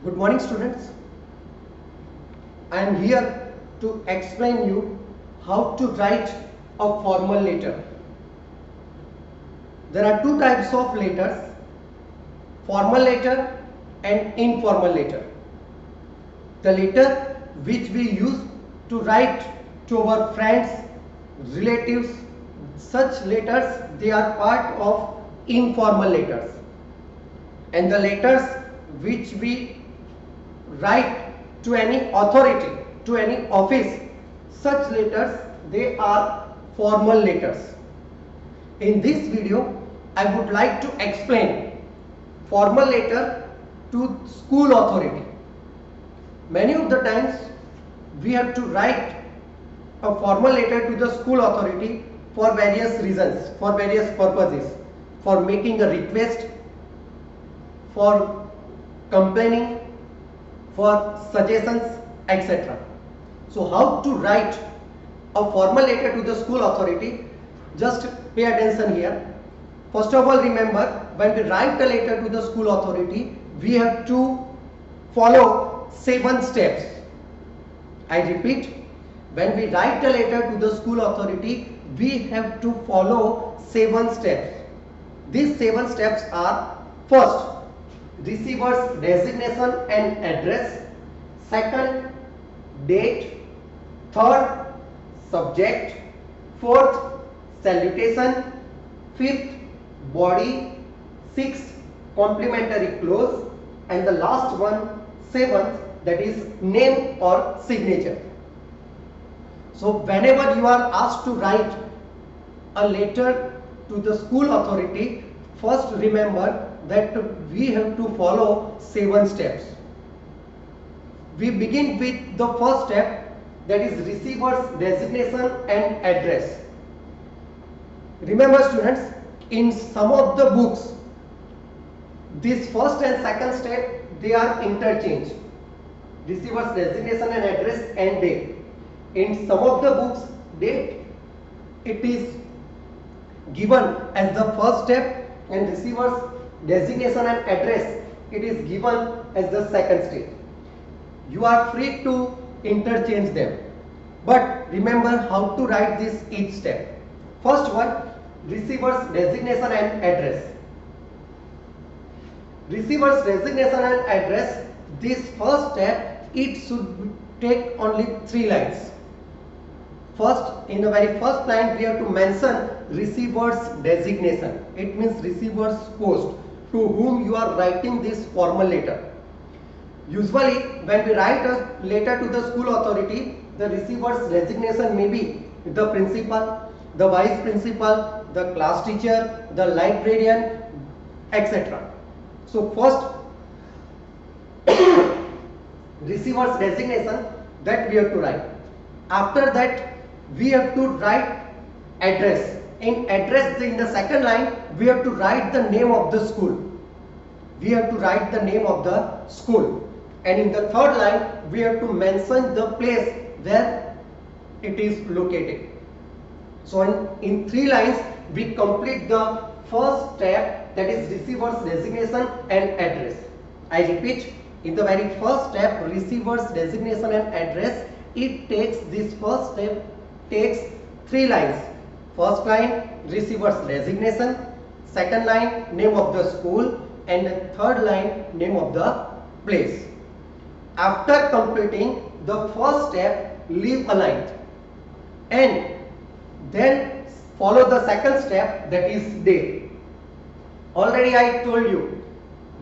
Good morning, students. I am here to explain you how to write a formal letter. There are two types of letters: formal letter and informal letter. The letter which we use to write to our friends, relatives, such letters, they are part of informal letters. And the letters which we write to any authority, to any office, such letters, they are formal letters. In this video, I would like to explain formal letter to school authority. Many of the times we have to write a formal letter to the school authority for various reasons, for various purposes, for making a request, for complaining, for suggestions, etc. So how to write a formal letter to the school authority? Just pay attention here. First of all, remember, when we write a letter to the school authority, we have to follow 7 steps. I repeat, when we write a letter to the school authority, we have to follow 7 steps. These 7 steps are: first, receiver's designation and address; second, date; third, subject; fourth, salutation; fifth, body; sixth, complimentary clause; and the last one, seventh, that is name or signature. So whenever you are asked to write a letter to the school authority, first remember that we have to follow 7 steps. We begin with the first step, that is receiver's designation and address. Remember, students, in some of the books, this first and second step, they are interchanged. Receiver's designation and address and date. In some of the books, date, it is given as the first step, and receiver's designation and address, it is given as the second step. You are free to interchange them, but remember how to write this each step. First one, receiver's designation and address. Receiver's designation and address, this first step, it should take only 3 lines. First, in the very first line, we have to mention receiver's designation. It means receiver's post, to whom you are writing this formal letter. Usually, when we write a letter to the school authority, the receiver's designation may be the principal, the vice principal, the class teacher, the librarian, etc. So first, receiver's designation, that we have to write. After that, we have to write address. In address, in the second line, we have to write the name of the school. We have to write the name of the school. And in the third line, we have to mention the place where it is located. So in 3 lines, we complete the first step, that is receiver's designation and address. I repeat, in the very first step, receiver's designation and address, it takes, this first step takes 3 lines. First line, receiver's designation; second line, name of the school; and the third line, name of the place. After completing the first step, leave a line and then follow the second step, that is date. Already I told you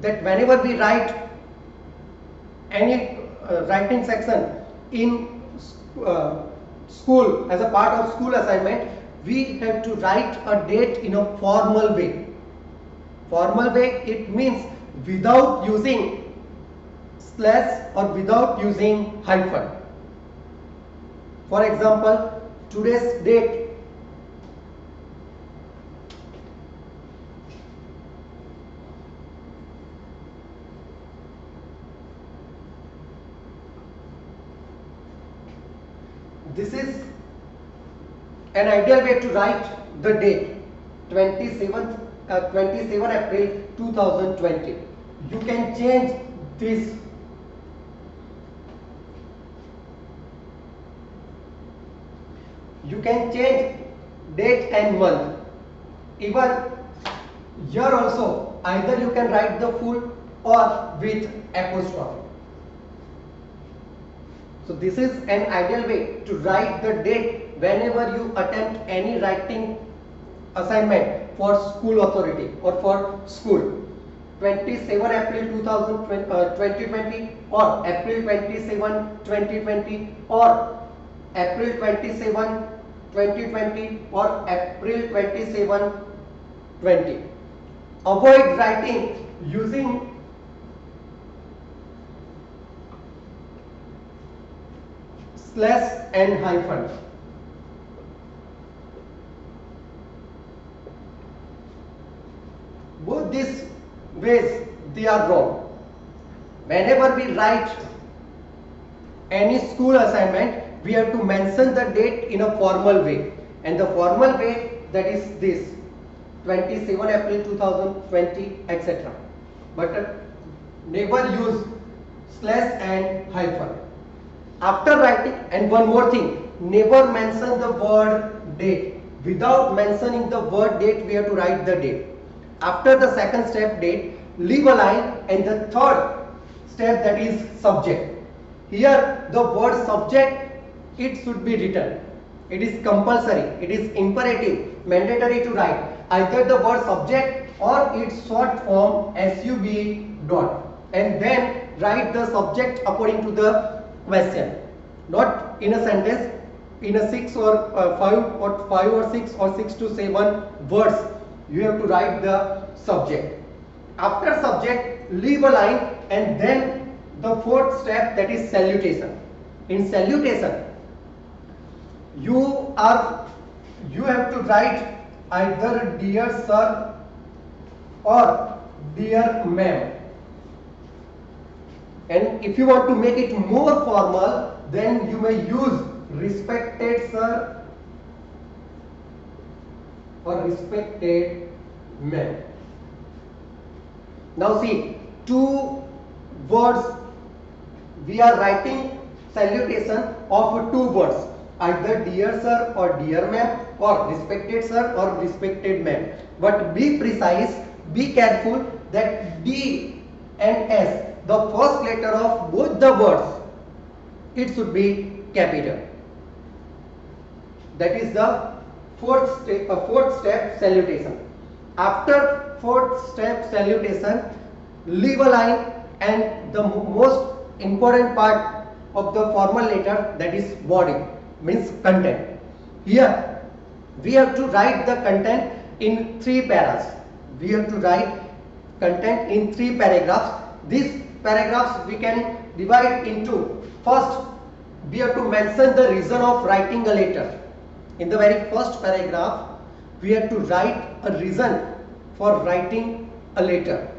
that whenever we write any writing section in school, as a part of school assignment, we have to write a date in a formal way. Formal way, it means without using slash or without using hyphen. For example, today's date, this is an ideal way to write the date, 27 April 2020. You can change this you can change date and month. Even here also, either you can write the full or with apostrophe. So this is an ideal way to write the date whenever you attempt any writing assignment for school authority or for school. 27 April 2020 or April 27 2020 or April 27 2020 or April 27 20. Avoid writing using slash and hyphen. Both these ways they are wrong. Whenever we write any school assignment, we have to mention the date in a formal way, and the formal way, that is this 27 April 2020 etc. But never use slash and hyphen after writing. And one more thing, never mention the word date. Without mentioning the word date, we have to write the date. After the second step, date, leave a line, and the third step, that is subject. Here the word subject, it should be written. It is compulsory, it is imperative, mandatory to write either the word subject or its short form SUB dot, and then write the subject according to the question, not in a sentence in a 6 or 5 or 6 or 6 to 7 words. You have to write the subject. After subject, leave a line, and then the fourth step, that is salutation. In salutation, you have to write either dear sir or dear ma'am. And if you want to make it more formal, then you may use respected sir or respected ma'am. Now see, two words, we are writing salutation of two words, either dear sir or dear ma'am, or respected sir or respected ma'am. But be precise, be careful that D and S, the first letter of both the words, it should be capital. That is the fourth step salutation. After fourth step salutation, leave a line, and the most important part of the formal letter, that is body, means content. Here we have to write the content in 3 paras. We have to write content in 3 paragraphs. These paragraphs we can divide into, first we have to mention the reason of writing a letter. In the very first paragraph, we have to write a reason for writing a letter,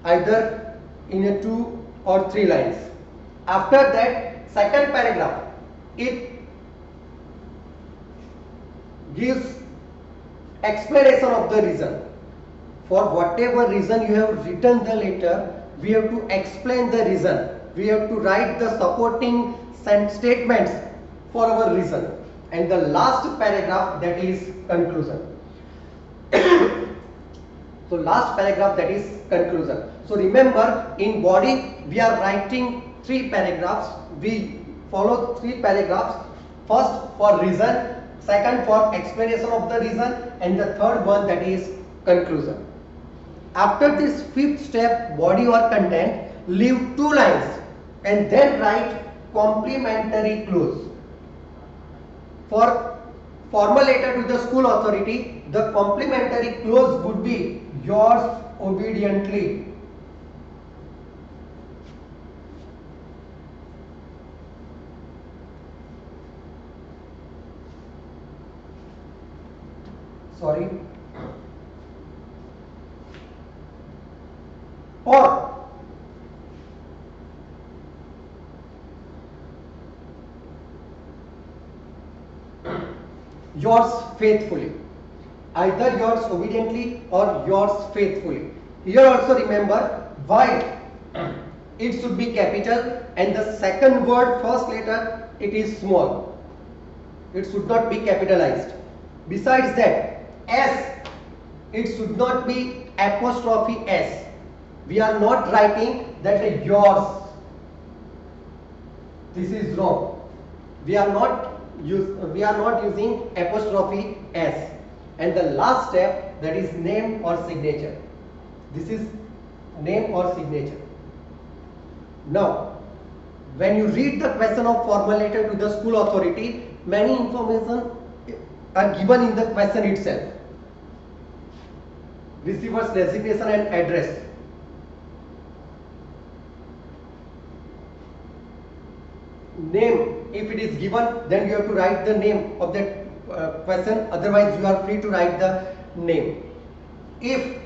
either in a 2 or 3 lines. After that, second paragraph, it gives explanation of the reason. For whatever reason you have written the letter, we have to explain the reason. We have to write the supporting statements for our reason. And the last paragraph, that is conclusion. So last paragraph, that is conclusion. So remember, in body we are writing 3 paragraphs. We follow 3 paragraphs. First for reason, second for explanation of the reason, and the third one, that is conclusion. After this 5th step, body or content, leave 2 lines and then write complimentary clause. For formal letter to the school authority, the complimentary clause would be yours obediently. Sorry. Or yours faithfully. Either yours obediently or yours faithfully. Here also remember why it should be capital, and the second word, first letter, it is small. it should not be capitalized. Besides that, S, it should not be apostrophe S. We are not writing that yours. This is wrong. We are not using apostrophe S. And the last step, that is name or signature. This is name or signature. Now, when you read the question of formal letter to the school authority, many information are given in the question itself. Receiver's designation and address. Name, if it is given, then you have to write the name of that question, otherwise you are free to write the name. If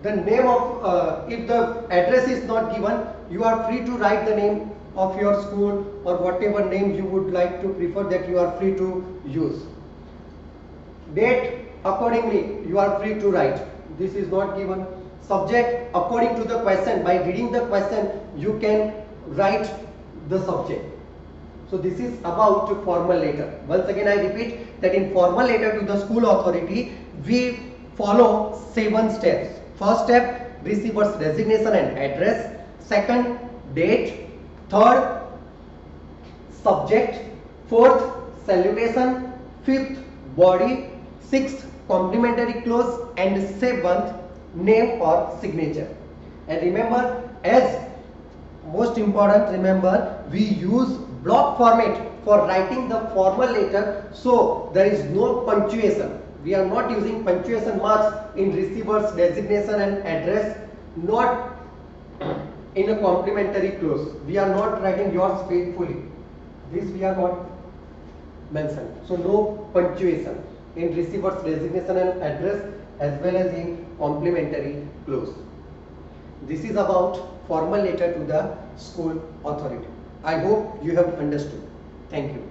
the name of if the address is not given, you are free to write the name of your school or whatever name you would like to prefer, that you are free to use. Date, accordingly you are free to write. This is not given. Subject, according to the question, by reading the question you can write the subject. So this is about formal letter. Once again I repeat that in formal letter to the school authority, we follow 7 steps. First step, receiver's designation and address. Second, date. Third, subject. Fourth, salutation. Fifth, body. Sixth, complimentary clause. And seventh, name or signature. And remember, as most important, remember, we use block format for writing the formal letter, so there is no punctuation. We are not using punctuation marks in receiver's designation and address, not in a complimentary clause. We are not writing yours faithfully. This we are not mentioned. So no punctuation in receiver's designation and address as well as in complimentary clause. This is about formal letter to the school authority. I hope you have understood. Thank you.